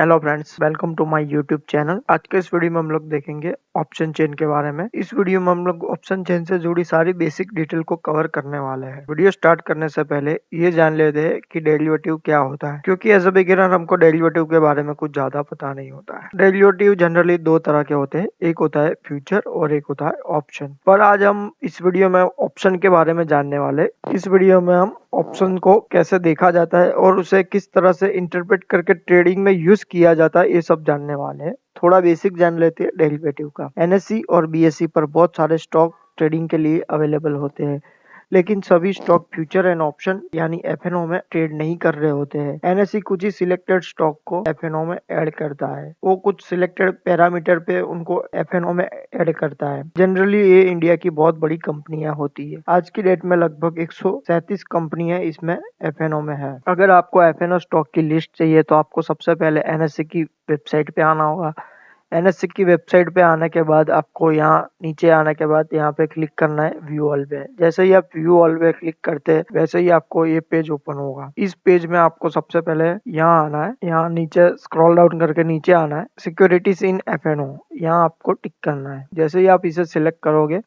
Hello friends, welcome to my YouTube channel. आज के इस वीडियो में हम लोग देखेंगे ऑप्शन चेन के बारे में। इस वीडियो में हम लोग ऑप्शन चेन से जुड़ी सारी बेसिक डिटेल को कवर करने वाले हैं। वीडियो स्टार्ट करने से पहले ये जान लेते हैं कि डेरिवेटिव क्या होता है, क्योंकि एज अ बिगिनर हमको डेरिवेटिव के बारे में कुछ ज्यादा पता नहीं होता है। डेरिवेटिव जनरली दो तरह के होते हैं, एक होता है फ्यूचर और एक होता है ऑप्शन। पर आज हम इस वीडियो में ऑप्शन के बारे में जानने वाले। इस वीडियो में हम ऑप्शन को कैसे देखा जाता है और उसे किस तरह से इंटरप्रेट करके ट्रेडिंग में यूज किया जाता है, ये सब जानने वाले हैं। थोड़ा बेसिक जान लेते हैं डेरिवेटिव का। एनएससी और बीएसई पर बहुत सारे स्टॉक ट्रेडिंग के लिए अवेलेबल होते हैं, लेकिन सभी स्टॉक फ्यूचर एंड ऑप्शन यानी एफएनओ में ट्रेड नहीं कर रहे होते हैं। एनएससी कुछ ही सिलेक्टेड स्टॉक को एफएनओ में ऐड करता है। वो कुछ सिलेक्टेड पैरामीटर पे उनको एफएनओ में ऐड करता है। जनरली ये इंडिया की बहुत बड़ी कंपनियां होती है। आज की डेट में लगभग 137 कंपनियां इसमें एफएनओ में है। अगर आपको एफएनओ स्टॉक की लिस्ट चाहिए तो आपको सबसे पहले एनएससी की वेबसाइट पे आना होगा। एनएससी की वेबसाइट पे आने के बाद आपको यहाँ नीचे आने के बाद यहाँ पे क्लिक करना है व्यू ऑल पे। जैसे ही आप व्यू ऑल पे क्लिक करते हैं वैसे ही आपको ये पेज ओपन होगा। इस पेज में आपको सबसे पहले यहाँ आना है, यहाँ नीचे स्क्रॉल डाउन करके नीचे आना है, सिक्योरिटीज इन एफएनओ, यहाँ आपको टिक करना है। जैसे ही आप इसे सिलेक्ट करोगे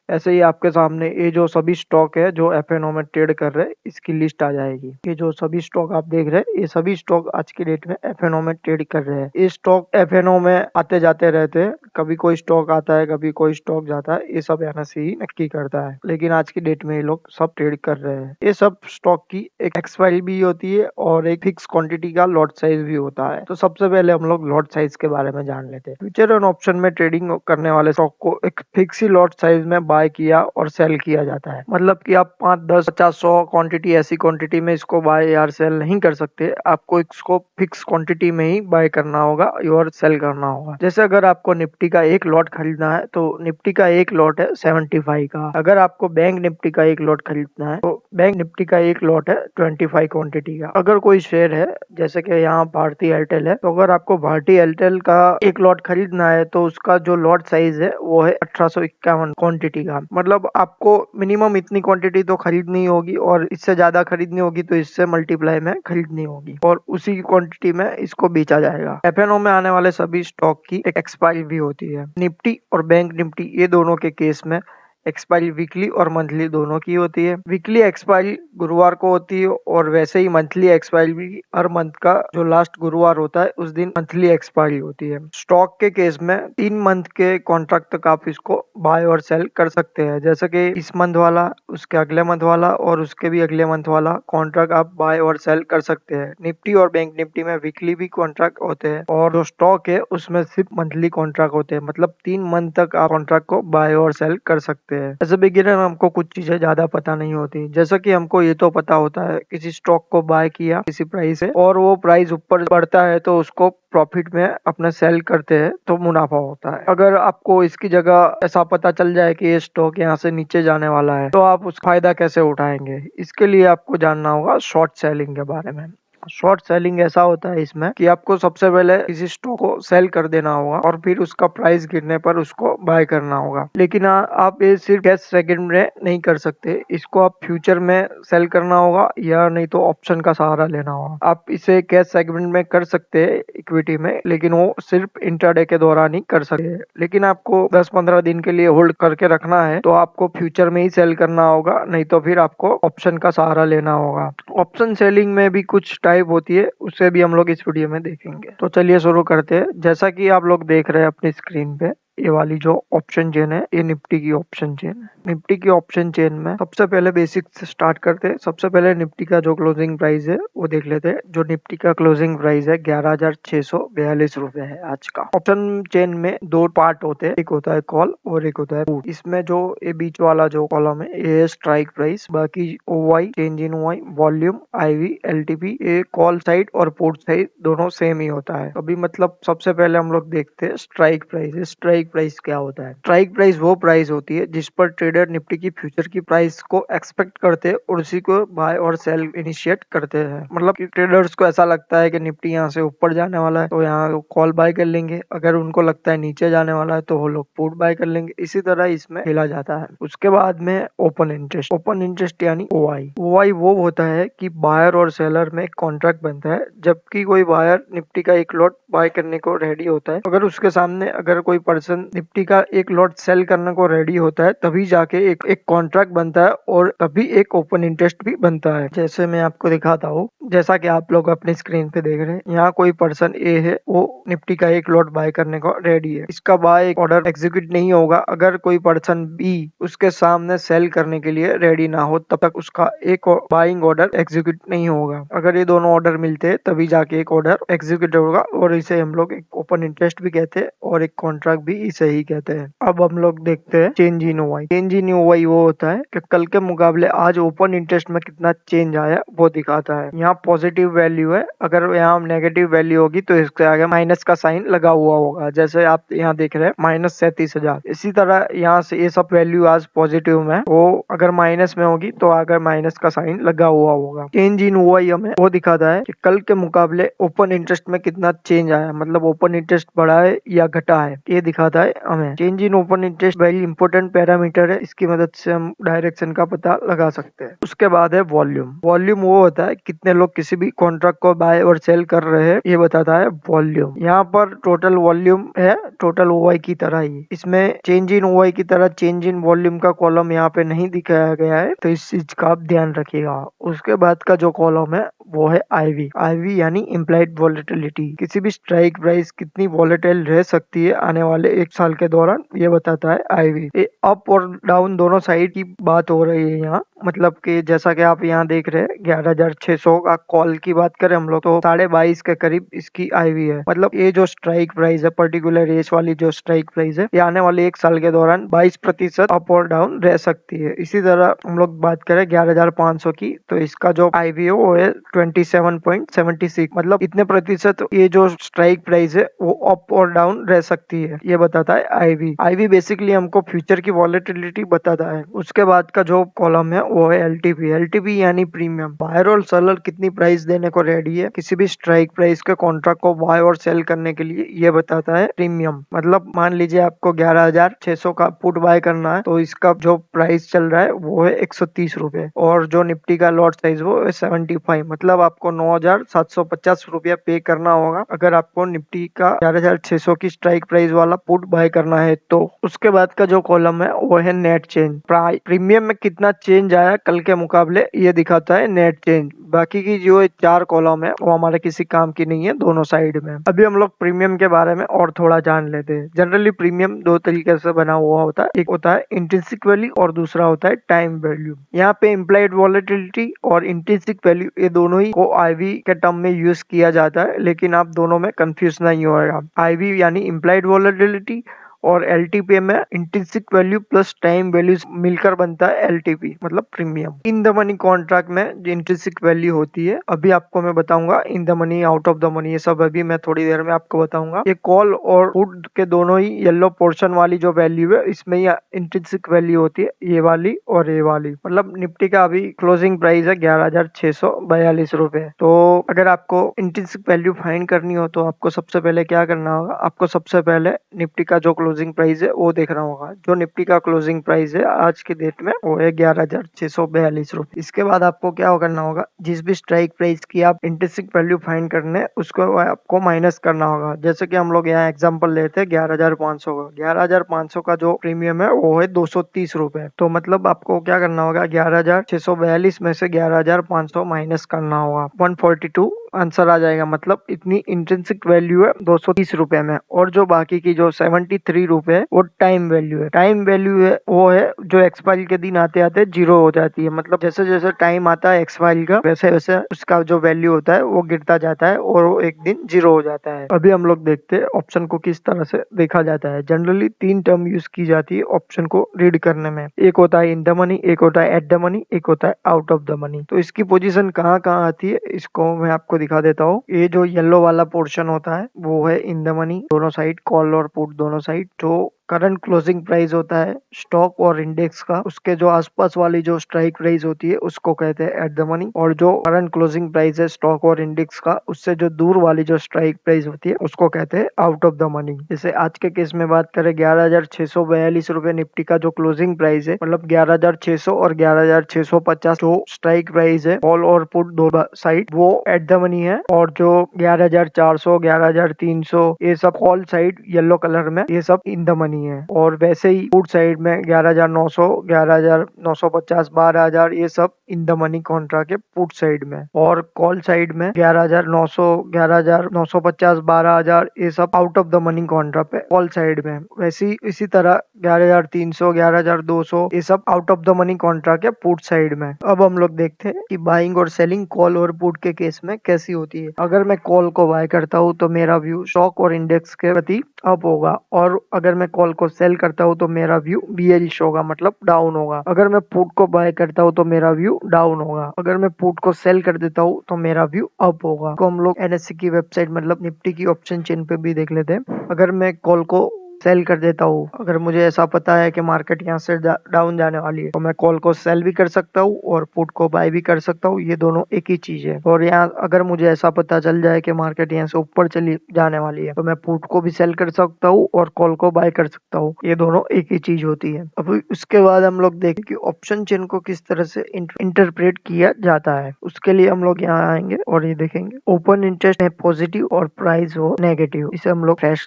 ऐसे ही आपके सामने ये जो सभी स्टॉक है जो एफएनओ में ट्रेड कर रहे हैं इसकी लिस्ट आ जाएगी। ये जो सभी स्टॉक आप देख रहे हैं ये सभी स्टॉक आज की डेट में एफएनओ में ट्रेड कर रहे हैं। ये स्टॉक एफएनओ में आते जाते रहते हैं, कभी कोई स्टॉक आता है कभी कोई स्टॉक जाता है, ये सब एनएससी ही नक्की करता है। लेकिन आज की डेट में ये लोग सब ट्रेड कर रहे हैं। ये सब स्टॉक की एक एक्सपायरी भी होती है और एक फिक्स क्वांटिटी का लॉट साइज भी होता है। तो सबसे पहले हम लोग लॉट साइज के बारे में जान लेते हैं। फ्यूचर एंड ऑप्शन में ट्रेडिंग करने वाले स्टॉक को एक फिक्स ही लॉट साइज में बाय किया और सेल किया जाता है। मतलब कि आप 5, 10, 50, 100 क्वांटिटी ऐसी क्वांटिटी में इसको बाय या सेल नहीं कर सकते। आपको इसको फिक्स क्वांटिटी में ही बाय करना होगा और सेल करना होगा। जैसे अगर आपको निफ्टी का एक लॉट खरीदना है तो निफ्टी का एक लॉट है 75 का। अगर आपको बैंक निफ्टी का एक लॉट खरीदना है तो बैंक निफ्टी का एक लॉट है 25 क्वांटिटी का। अगर कोई शेयर है जैसे कि यहाँ भारतीय एयरटेल है, तो अगर आपको भारतीय एयरटेल का एक लॉट खरीदना है तो उसका जो लॉट साइज है वो है 1851 क्वांटिटी का। मतलब आपको मिनिमम इतनी क्वांटिटी तो खरीदनी होगी और इससे ज्यादा खरीदनी होगी तो इससे मल्टीप्लाई में खरीदनी होगी और उसी क्वांटिटी में इसको बेचा जाएगा। एफएनओ में आने वाले सभी स्टॉक की एक एक्सपायरी भी होती है। निफ्टी और बैंक निफ्टी ये दोनों के केस में एक्सपायरी वीकली और मंथली दोनों की होती है। वीकली एक्सपायरी गुरुवार को होती है और वैसे ही मंथली एक्सपायरी भी हर मंथ का जो लास्ट गुरुवार होता है उस दिन मंथली एक्सपायरी होती है। स्टॉक के केस में 3 मंथ के कॉन्ट्रैक्ट तक आप इसको बाय और सेल कर सकते हैं। जैसे कि इस मंथ वाला, उसके अगले मंथ वाला और उसके भी अगले मंथ वाला कॉन्ट्रैक्ट आप बाय और सेल कर सकते हैं। निफ्टी और बैंक निफ्टी में वीकली भी कॉन्ट्रैक्ट होते हैं और जो स्टॉक है उसमें सिर्फ मंथली कॉन्ट्रैक्ट होते हैं। मतलब 3 मंथ तक आप कॉन्ट्रैक्ट को बाय और सेल कर सकते हैं। एज ए बिगिनर हमको कुछ चीजें ज्यादा पता नहीं होती। जैसा कि हमको ये तो पता होता है किसी स्टॉक को बाय किया किसी प्राइस से और वो प्राइस ऊपर बढ़ता है तो उसको प्रॉफिट में अपना सेल करते हैं तो मुनाफा होता है। अगर आपको इसकी जगह ऐसा पता चल जाए कि ये स्टॉक यहाँ से नीचे जाने वाला है तो आप उस फायदा कैसे उठाएंगे, इसके लिए आपको जानना होगा शॉर्ट सेलिंग के बारे में। शॉर्ट सेलिंग ऐसा होता है इसमें कि आपको सबसे पहले किसी स्टॉक को सेल कर देना होगा और फिर उसका प्राइस गिरने पर उसको बाय करना होगा। लेकिन आप ये सिर्फ कैश सेकंड में नहीं कर सकते, इसको आप फ्यूचर में सेल करना होगा या नहीं तो ऑप्शन का सहारा लेना होगा। आप इसे कैश सेगमेंट में कर सकते हैं इक्विटी में, लेकिन वो सिर्फ इंट्राडे के दौरान ही कर सकते हैं। लेकिन आपको 10-15 दिन के लिए होल्ड करके रखना है तो आपको फ्यूचर में ही सेल करना होगा, नहीं तो फिर आपको ऑप्शन का सहारा लेना होगा। ऑप्शन सेलिंग में भी कुछ टाइप होती है, उसे भी हम लोग इस वीडियो में देखेंगे। तो चलिए शुरू करते हैं। जैसा कि आप लोग देख रहे हैं अपनी स्क्रीन पे, ये वाली जो ऑप्शन चेन है ये निफ्टी की ऑप्शन चेन है। निफ्टी की ऑप्शन चेन में सबसे पहले बेसिक से स्टार्ट करते हैं। सबसे पहले निफ्टी का जो क्लोजिंग प्राइस है वो देख लेते हैं। जो निफ्टी का क्लोजिंग प्राइस है 11,642 रुपए है आज का। ऑप्शन चेन में दो पार्ट होते हैं, एक होता है कॉल और एक होता है पुट। इसमें जो ये बीच वाला जो कॉलम है ये स्ट्राइक प्राइस, बाकी OI, change in OI, volume, IV, LTP, ये कॉल साइड और पुट साइड दोनों सेम ही होता है। अभी मतलब सबसे पहले हम लोग देखते हैं strike price. Strike strike price क्या होता है। स्ट्राइक प्राइस वो प्राइस होती है जिस पर ट्रेडर निफ्टी की फ्यूचर की प्राइस को एक्सपेक्ट करते हैं और उसी को बाय और सेल इनिशिएट करते हैं। मतलब कि ट्रेडर्स को ऐसा लगता है कि निफ्टी यहाँ से ऊपर जाने वाला है तो यहाँ कॉल बाय कर लेंगे, अगर उनको लगता है नीचे जाने वाला है तो वो लोग पुट बाय कर लेंगे। इसी तरह इसमें खेला जाता है। उसके बाद में ओपन इंटरेस्ट। ओपन इंटरेस्ट यानी ओआई। ओआई वो होता है कि बायर और सेलर में कॉन्ट्रैक्ट बनता है। जबकि कोई बायर निफ्टी का एक लॉट बाय करने को रेडी होता है, अगर उसके सामने अगर कोई पर्सन निफ्टी का एक लॉट सेल करने को रेडी होता है तभी जाके एक कॉन्ट्रैक्ट बनता है और तभी एक ओपन इंटरेस्ट भी बनता है। जैसे मैं आपको दिखाता हूँ, जैसा कि आप लोग अपनी स्क्रीन पे देख रहे हैं, यहाँ कोई पर्सन ए है, वो निफ्टी का एक लॉट बाय करने को रेडी है। इसका बाय ऑर्डर एग्जीक्यूट नहीं होगा अगर कोई पर्सन बी उसके सामने सेल करने के लिए रेडी ना हो, तब तक उसका एक बाइंग ऑर्डर एग्जीक्यूट नहीं होगा। अगर ये दोनों ऑर्डर मिलते हैं तभी जाके एक ऑर्डर एग्जीक्यूट होगा और इसे हम लोग एक ओपन इंटरेस्ट भी कहते हैं और एक कॉन्ट्रैक्ट भी इसे ही कहते हैं। अब हम लोग देखते हैं चेंज इन ओवाई। चेंज इन ओवाई वो होता है कि कल के मुकाबले आज ओपन इंटरेस्ट में कितना चेंज आया वो दिखाता है। यहाँ पॉजिटिव वैल्यू है, अगर यहाँ नेगेटिव वैल्यू होगी तो इसके आगे माइनस का साइन लगा हुआ होगा। जैसे आप यहाँ देख रहे हैं -37,000। इसी तरह यहाँ से ये सब वैल्यू आज पॉजिटिव में, वो अगर माइनस में होगी तो आगे माइनस का साइन लगा हुआ होगा। चेंज इन ओवाई हमें वो दिखाता है कि कल के मुकाबले ओपन इंटरेस्ट में कितना चेंज आया, मतलब ओपन इंटरेस्ट बढ़ा है या घटा है, ये दिखाता है हमें। Change in open interest very important parameter है, इसकी मदद से हम डायरेक्शन का पता लगा सकते हैं। उसके बाद है वॉल्यूम। वॉल्यूम वो होता है कितने लोग किसी भी कॉन्ट्रैक्ट को बाय और सेल कर रहे हैं, ये बताता है वॉल्यूम। यहाँ पर टोटल वॉल्यूम है टोटल ओवाई की तरह ही। इसमें चेंज इन ओवाई की तरह चेंज इन वॉल्यूम का कॉलम यहाँ पे नहीं दिखाया गया है, तो इस चीज का आप ध्यान रखिएगा। उसके बाद का जो कॉलम है वो है आईवी। आईवी यानी इम्प्लाइड वॉलेटिलिटी। किसी भी स्ट्राइक प्राइस कितनी वॉलेटाइल रह सकती है आने वाले एक साल के दौरान, ये बताता है आईवी। ये अप और डाउन दोनों साइड की बात हो रही है यहाँ। मतलब कि जैसा कि आप यहाँ देख रहे हैं 11,600 का कॉल की बात करें हम लोग तो 22.5 के करीब इसकी आईवी है। मतलब ये जो स्ट्राइक प्राइस है, पर्टिकुलर एज वाली जो स्ट्राइक प्राइस है, ये आने वाले एक साल के दौरान 22% अप और डाउन रह सकती है। इसी तरह हम लोग बात करें 11,500 की, तो इसका जो आईवी है वो है 27.76। मतलब इतने प्रतिशत ये जो स्ट्राइक प्राइस है वो अप और डाउन रह सकती है, ये बताता है आईवी। आईवी बेसिकली हमको फ्यूचर की वॉलेटिलिटी बताता है। उसके बाद का जो कॉलम है वो है एलटीपी। एलटीपी यानी प्रीमियम। बायर और सेलर कितनी प्राइस देने को रेडी है किसी भी स्ट्राइक प्राइस के कॉन्ट्रैक्ट को बाय और सेल करने के लिए, ये बताता है प्रीमियम। मतलब मान लीजिए आपको 11,600 का पुट बाय करना है तो इसका जो प्राइस चल रहा है वो है 130 रुपए और जो निफ्टी का लॉट साइज वो है 75। मतलब आपको 9,750 रुपया पे करना होगा अगर आपको निफ्टी का 11,600 की स्ट्राइक प्राइस वाला पुट बाय करना है तो। उसके बाद का जो कॉलम है वो है नेट चेंज। प्रीमियम में कितना चेंज आया कल के मुकाबले, ये दिखाता है नेट चेंज। बाकी की जो 4 कॉलम है वो हमारे किसी काम की नहीं है दोनों साइड में। अभी हम लोग प्रीमियम के बारे में और थोड़ा जान लेते हैं। जनरली प्रीमियम दो तरीके से बना हुआ होता है, एक होता है इंट्रिंसिक वैल्यू और दूसरा होता है टाइम वैल्यू। यहाँ पे इम्प्लाइड वॉलेटिलिटी और इंट्रिंसिक वैल्यू ये दोनों ही को आईवी के टर्म में यूज किया जाता है, लेकिन आप दोनों में कंफ्यूज नहीं होएगा। आईवी यानी इम्प्लाइड वॉलेटिलिटी और एलटीपी में intrinsic value plus time value मिलकर बनता है एलटीपी, मतलब premium. In the money contract में जो इंट्रिंसिक वैल्यू होती है, अभी आपको मैं बताऊंगा in the money out of the money, ये सब अभी मैं थोड़ी देर में आपको बताऊंगा। ये कॉल और पुट के दोनों ही येलो पोर्शन वाली जो वैल्यू है इसमें ही इंट्रिंसिक वैल्यू होती है, ये वाली और ये वाली। मतलब निफ्टी का अभी क्लोजिंग प्राइस है 11,642 रुपए। तो अगर आपको इंट्रिंसिक वैल्यू फाइंड करनी हो तो आपको सबसे पहले क्या करना होगा, आपको सबसे पहले निफ्टी का जो क्लोजिंग प्राइस है वो देखना होगा। जो निफ्टी का क्लोजिंग प्राइस है आज के डेट में वो है 11,642 रुपए। इसके बाद आपको क्या करना होगा, जिस भी स्ट्राइक प्राइस की आप इंट्रिंसिक वैल्यू फाइंड करने उसको आपको माइनस करना होगा। जैसे कि हम लोग यहाँ एग्जांपल लेते हैं 11,500 का। 11,500 का जो प्रीमियम है वो है 230 रुपए। तो मतलब आपको क्या करना होगा, 11,642 में से 11,500 माइनस करना होगा, 142 आंसर आ जाएगा। मतलब इतनी इंट्रिंसिक वैल्यू है 230 रुपए में। और जो बाकी की जो 73 रुपए वो टाइम वैल्यू है। टाइम वैल्यू है वो है जो एक्सपायरी के दिन आते आते जीरो हो जाती है। मतलब जैसे जैसे टाइम आता है एक्सपायरी का वैसे वैसे उसका जो वैल्यू होता है वो गिरता जाता है और वो एक दिन जीरो हो जाता है। अभी हम लोग देखते हैं ऑप्शन को किस तरह से देखा जाता है। जनरली 3 टर्म यूज की जाती है ऑप्शन को रीड करने में। एक होता है इन द मनी, एक होता है एट द मनी, एक होता है आउट ऑफ द मनी। तो इसकी पोजीशन कहाँ कहाँ आती है इसको मैं आपको दिखा देता हूँ। ये जो येलो वाला पोर्शन होता है वो है इन द मनी, दोनों साइड कॉल और पुट दोनों साइड। जो करंट क्लोजिंग प्राइस होता है स्टॉक और इंडेक्स का, उसके जो आसपास वाली जो स्ट्राइक प्राइस होती है उसको कहते हैं एट द मनी, और जो करंट क्लोजिंग प्राइस है स्टॉक और इंडेक्स का, उससे जो दूर वाली जो स्ट्राइक प्राइस होती है उसको कहते हैं आउट ऑफ द मनी। जैसे आज के केस में बात करें 11,642 रुपए निफ्टी का जो क्लोजिंग प्राइस है, मतलब 11,600 और 11,650 जो स्ट्राइक प्राइस है कॉल और पुट दो साइड, वो एट द मनी है। और जो 11,400 11,300 ये सब कॉल साइड येलो कलर में, ये सब इन द मनी है। और वैसे ही पुट साइड में 11,900 11,950 12,000 ये सब इन द मनी कॉन्ट्रैक्ट है पुट साइड में। और कॉल साइड में 11,900 11,950 12,000 ये सब out of the money contract है कॉल साइड में। वैसे इसी तरह 11,300 11,200 ये सब out of the money contract है पुट साइड में। अब हम लोग देखते हैं कि बाइंग और सेलिंग कॉल और पुट के केस में कैसी होती है। अगर मैं कॉल को बाय करता हूँ तो मेरा व्यू स्टॉक और इंडेक्स के प्रति अप होगा, और अगर मैं कॉल को सेल करता हूँ तो मेरा व्यू बीयरिश होगा, मतलब डाउन होगा। अगर मैं पुट को बाय करता हूँ तो मेरा व्यू डाउन होगा। अगर मैं पुट को सेल कर देता हूँ तो मेरा व्यू अप होगा। तो हम लोग एनएससी की वेबसाइट मतलब निफ्टी की ऑप्शन चेन पे भी देख लेते हैं। अगर मैं कॉल को सेल कर देता हूँ, अगर मुझे ऐसा पता है कि मार्केट यहाँ से डाउन जाने वाली है, तो मैं कॉल को सेल भी कर सकता हूँ और पुट को बाय भी कर सकता हूँ, ये दोनों एक ही चीज है। और यहाँ अगर मुझे ऐसा पता चल जाए कि मार्केट यहाँ से ऊपर चली जाने वाली है, तो मैं पुट को भी सेल कर सकता हूँ और कॉल को बाय कर सकता हूँ, ये दोनों एक ही चीज होती है। अब उसके बाद हम लोग देखें कि ऑप्शन चेन को किस तरह से इंटरप्रेट किया जाता है। उसके लिए हम लोग यहाँ आएंगे और ये देखेंगे ओपन इंटरेस्ट है पॉजिटिव और प्राइस हो नेगेटिव, इसे हम लोग फ्रेश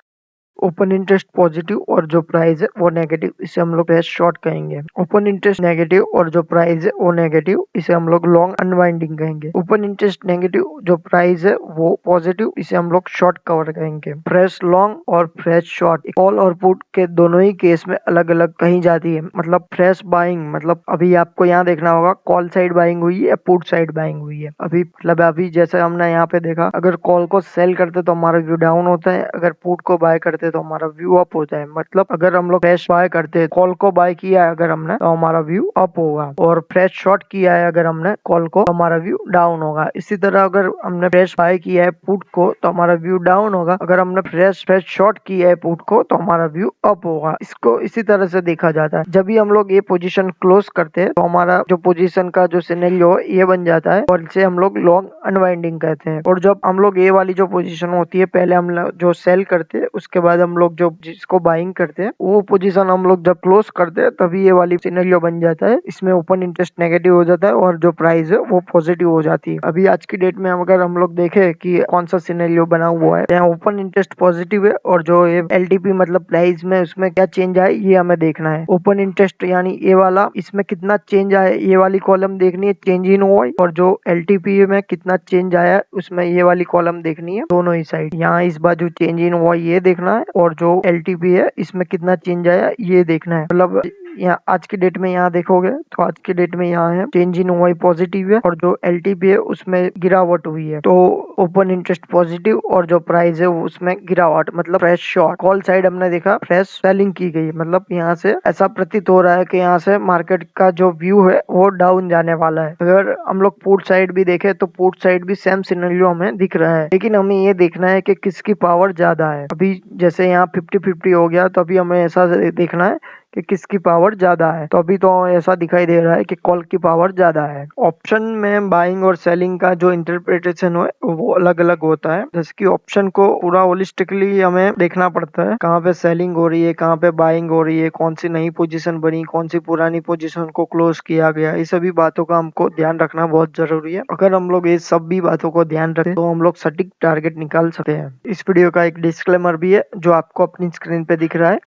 ओपन इंटरेस्ट पॉजिटिव और जो प्राइस है वो नेगेटिव, इसे हम लोग फ्रेश शॉर्ट कहेंगे। ओपन इंटरेस्ट नेगेटिव और जो प्राइस है वो नेगेटिव, इसे हम लोग लॉन्ग अनवाइंडिंग कहेंगे। ओपन इंटरेस्ट नेगेटिव जो प्राइस है वो पॉजिटिव, इसे हम लोग शॉर्ट कवर कहेंगे। फ्रेश लॉन्ग और फ्रेश शॉर्ट कॉल और पुट के दोनों ही केस में अलग अलग कही जाती है। मतलब फ्रेश बाइंग मतलब अभी आपको यहाँ देखना होगा कॉल साइड बाइंग हुई है पुट साइड बाइंग हुई है। अभी मतलब अभी जैसे हमने यहाँ पे देखा, अगर कॉल को सेल करते तो हमारा व्यू डाउन होता है, अगर पुट को बाय करते तो हमारा व्यू अप होता है। मतलब अगर हम लोग फ्रेश बाय करते हैं, कॉल को बाय किया है अगर हमने, तो हमारा व्यू अप होगा, और फ्रेश शॉर्ट किया है अगर हमने कॉल को, तो हमारा व्यू डाउन होगा। इसी तरह अगर हमने फ्रेश बाय किया है पुट को तो हमारा व्यू डाउन होगा, अगर हमने फ्रेश शॉर्ट किया है पुट को तो हमारा व्यू अप होगा। इसको इसी तरह से देखा जाता है। जब भी हम लोग ये पोजीशन क्लोज करते हैं तो हमारा जो पोजीशन का जो सिनेरियो है ये बन जाता है, और इसे हम लोग लॉन्ग अनवाइंडिंग कहते हैं। और जब हम लोग ये वाली जो पोजीशन होती है, पहले हम जो सेल करते हैं उसके बाद हम लोग जो जिसको बाइंग करते हैं, वो पोजीशन हम लोग जब क्लोज करते हैं तभी ये वाली सिनेरियो बन जाता है। इसमें ओपन इंटरेस्ट नेगेटिव हो जाता है और जो प्राइस है वो पॉजिटिव हो जाती है। अभी आज की डेट में अगर हम लोग देखें कि कौन सा सिनेरियो बना हुआ है, यहाँ ओपन इंटरेस्ट पॉजिटिव है और जो ये एलटीपी मतलब प्राइस में उसमें क्या चेंज आए ये हमें देखना है। ओपन इंटरेस्ट यानी ये वाला, इसमें कितना चेंज आया ये वाली कॉलम देखनी है, चेंज इन हुआ, और जो एलटीपी में कितना चेंज आया उसमें ये वाली कॉलम देखनी है, दोनों ही साइड। यहाँ इस बाजू चेंज इन हुआ ये देखना है, और जो एलटीपी है इसमें कितना चेंज आया ये देखना है। मतलब यहाँ आज की डेट में यहाँ देखोगे तो आज की डेट में यहाँ है चेंज इन हुआ पॉजिटिव है, और जो एलटीपी है उसमें गिरावट हुई है। तो ओपन इंटरेस्ट पॉजिटिव और जो प्राइस है उसमें गिरावट, मतलब फ्रेश शॉर्ट। कॉल साइड हमने देखा फ्रेश सेलिंग की गई, मतलब यहाँ से ऐसा प्रतीत हो रहा है कि यहाँ से मार्केट का जो व्यू है वो डाउन जाने वाला है। अगर हम लोग पुट साइड भी देखें तो पुट साइड भी सेम सिनेरियो हमें दिख रहा है, लेकिन हमें ये देखना है कि किसकी पावर ज्यादा है। अभी जैसे यहाँ 50-50 हो गया, तो अभी हमें ऐसा देखना है कि किसकी पावर ज्यादा है। तो अभी तो ऐसा दिखाई दे रहा है कि कॉल की पावर ज्यादा है। ऑप्शन में बाइंग और सेलिंग का जो इंटरप्रिटेशन है वो अलग अलग होता है। जैसे कि ऑप्शन को पूरा होलिस्टिकली हमें देखना पड़ता है, कहाँ पे सेलिंग हो रही है, कहाँ पे बाइंग हो रही है, कौन सी नई पोजीशन बनी, कौन सी पुरानी पोजीशन को क्लोज किया गया, ये सभी बातों का हमको ध्यान रखना बहुत जरूरी है। अगर हम लोग ये सभी बातों को ध्यान रखें तो हम लोग सटीक टारगेट निकाल सकते हैं। इस वीडियो का एक डिस्क्लेमर भी है जो आपको अपनी स्क्रीन पे दिख रहा है।